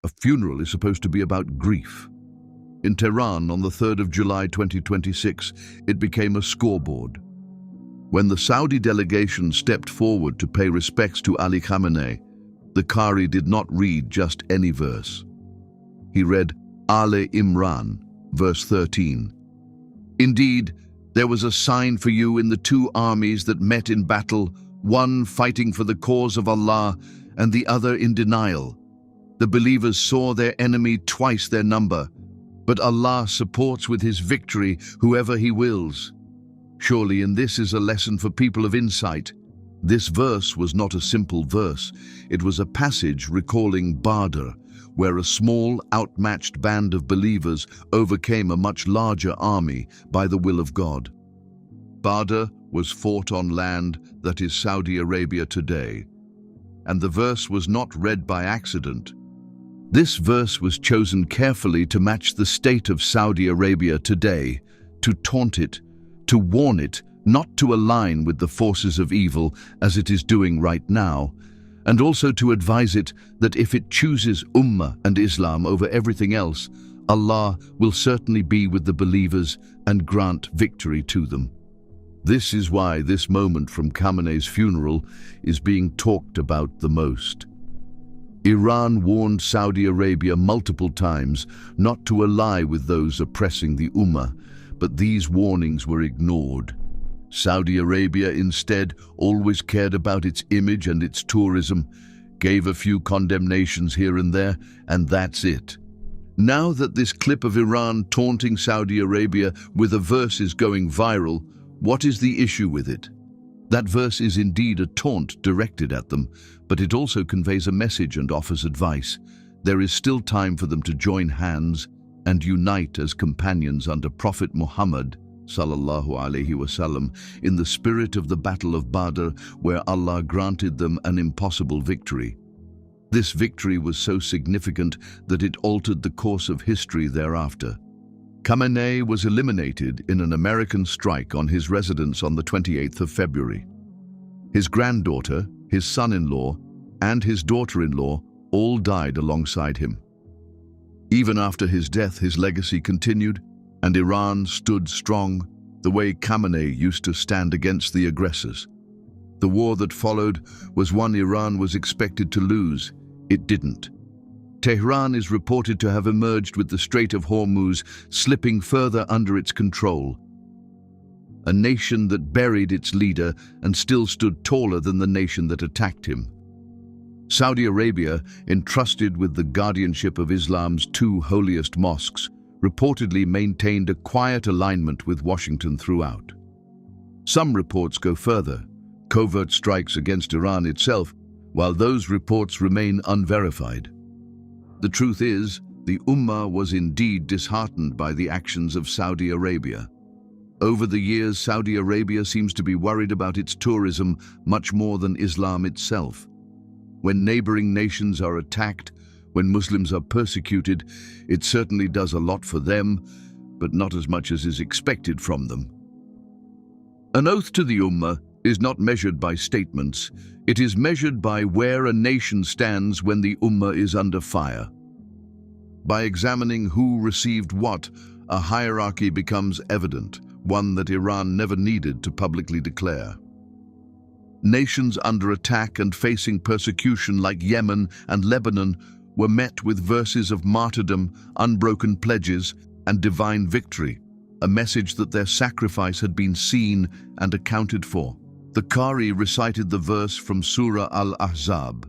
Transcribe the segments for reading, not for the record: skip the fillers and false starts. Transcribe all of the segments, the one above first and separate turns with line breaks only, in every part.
A funeral is supposed to be about grief. In Tehran, on the 3rd of July 2026, it became a scoreboard. When the Saudi delegation stepped forward to pay respects to Ali Khamenei, the Qari did not read just any verse. He read Ale Imran, verse 13. Indeed, there was a sign for you in the two armies that met in battle, one fighting for the cause of Allah and the other in denial. The believers saw their enemy twice their number, but Allah supports with His victory whoever He wills. Surely in this is a lesson for people of insight. This verse was not a simple verse. It was a passage recalling Badr, where a small, outmatched band of believers overcame a much larger army by the will of God. Badr was fought on land that is Saudi Arabia today, and the verse was not read by accident. This verse was chosen carefully to match the state of Saudi Arabia today, to taunt it, to warn it not to align with the forces of evil as it is doing right now, and also to advise it that if it chooses Ummah and Islam over everything else, Allah will certainly be with the believers and grant victory to them. This is why this moment from Khamenei's funeral is being talked about the most. Iran warned Saudi Arabia multiple times not to ally with those oppressing the Ummah, but these warnings were ignored. Saudi Arabia instead always cared about its image and its tourism, gave a few condemnations here and there, and that's it. Now that this clip of Iran taunting Saudi Arabia with a verse is going viral, what is the issue with it? That verse is indeed a taunt directed at them, but it also conveys a message and offers advice. There is still time for them to join hands and unite as companions under Prophet Muhammad sallallahu alaihi wasallam in the spirit of the Battle of Badr, where Allah granted them an impossible victory. This victory was so significant that it altered the course of history thereafter. Khamenei was eliminated in an American strike on his residence on the 28th of February. His granddaughter, his son-in-law, and his daughter-in-law all died alongside him. Even after his death, his legacy continued, and Iran stood strong, the way Khamenei used to stand against the aggressors. The war that followed was one Iran was expected to lose. It didn't. Tehran is reported to have emerged with the Strait of Hormuz slipping further under its control. A nation that buried its leader and still stood taller than the nation that attacked him. Saudi Arabia, entrusted with the guardianship of Islam's two holiest mosques, reportedly maintained a quiet alignment with Washington throughout. Some reports go further, covert strikes against Iran itself, while those reports remain unverified. The truth is, the Ummah was indeed disheartened by the actions of Saudi Arabia. Over the years, Saudi Arabia seems to be worried about its tourism much more than Islam itself. When neighboring nations are attacked, when Muslims are persecuted, it certainly does a lot for them, but not as much as is expected from them. An oath to the Ummah is not measured by statements, it is measured by where a nation stands when the Ummah is under fire. By examining who received what, a hierarchy becomes evident, one that Iran never needed to publicly declare. Nations under attack and facing persecution like Yemen and Lebanon were met with verses of martyrdom, unbroken pledges, and divine victory, a message that their sacrifice had been seen and accounted for. The Qari recited the verse from Surah Al-Ahzab,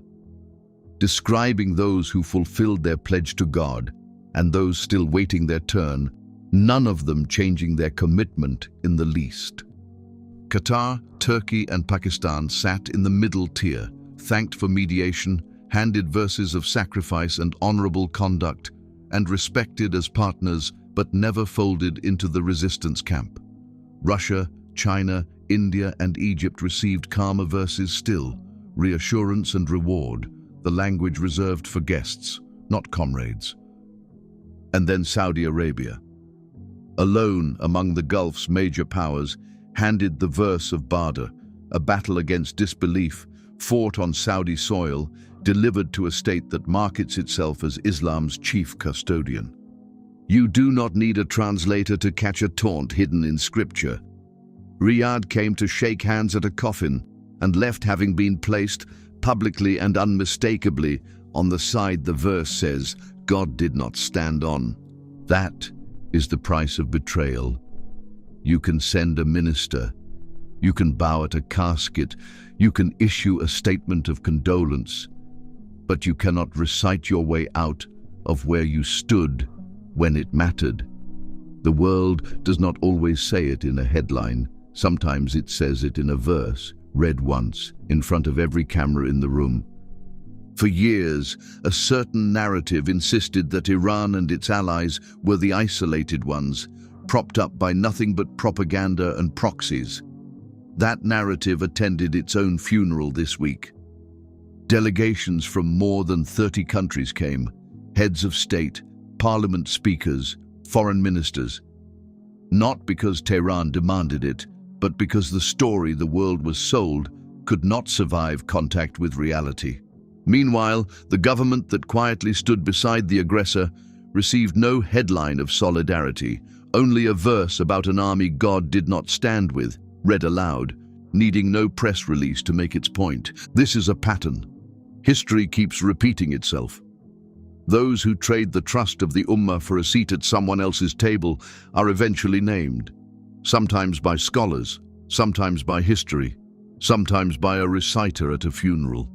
describing those who fulfilled their pledge to God and those still waiting their turn, none of them changing their commitment in the least. Qatar, Turkey, and Pakistan sat in the middle tier, thanked for mediation, handed verses of sacrifice and honorable conduct, and respected as partners but never folded into the resistance camp. Russia, China, India, and Egypt received calmer verses still, reassurance and reward, the language reserved for guests, not comrades. And then Saudi Arabia, alone among the Gulf's major powers, handed the verse of Badr, a battle against disbelief, fought on Saudi soil, delivered to a state that markets itself as Islam's chief custodian. You do not need a translator to catch a taunt hidden in scripture. Riyadh came to shake hands at a coffin and left having been placed publicly and unmistakably on the side the verse says God did not stand on. That is the price of betrayal. You can send a minister, you can bow at a casket, you can issue a statement of condolence, but you cannot recite your way out of where you stood when it mattered. The world does not always say it in a headline. Sometimes it says it in a verse, read once, in front of every camera in the room. For years, a certain narrative insisted that Iran and its allies were the isolated ones, propped up by nothing but propaganda and proxies. That narrative attended its own funeral this week. Delegations from more than 30 countries came, heads of state, parliament speakers, foreign ministers. Not because Tehran demanded it, but because the story the world was sold could not survive contact with reality. Meanwhile, the government that quietly stood beside the aggressor received no headline of solidarity, only a verse about an army God did not stand with, read aloud, needing no press release to make its point. This is a pattern. History keeps repeating itself. Those who trade the trust of the Ummah for a seat at someone else's table are eventually named, sometimes by scholars, sometimes by history, sometimes by a reciter at a funeral.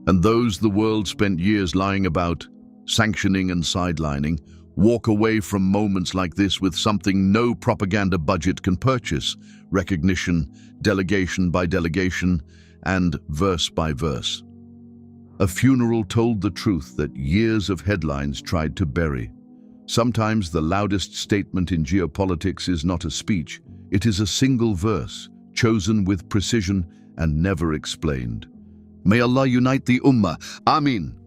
And those the world spent years lying about, sanctioning and sidelining, walk away from moments like this with something no propaganda budget can purchase: recognition, delegation by delegation, and verse by verse. A funeral told the truth that years of headlines tried to bury. Sometimes the loudest statement in geopolitics is not a speech, it is a single verse, chosen with precision and never explained. May Allah unite the Ummah. Ameen.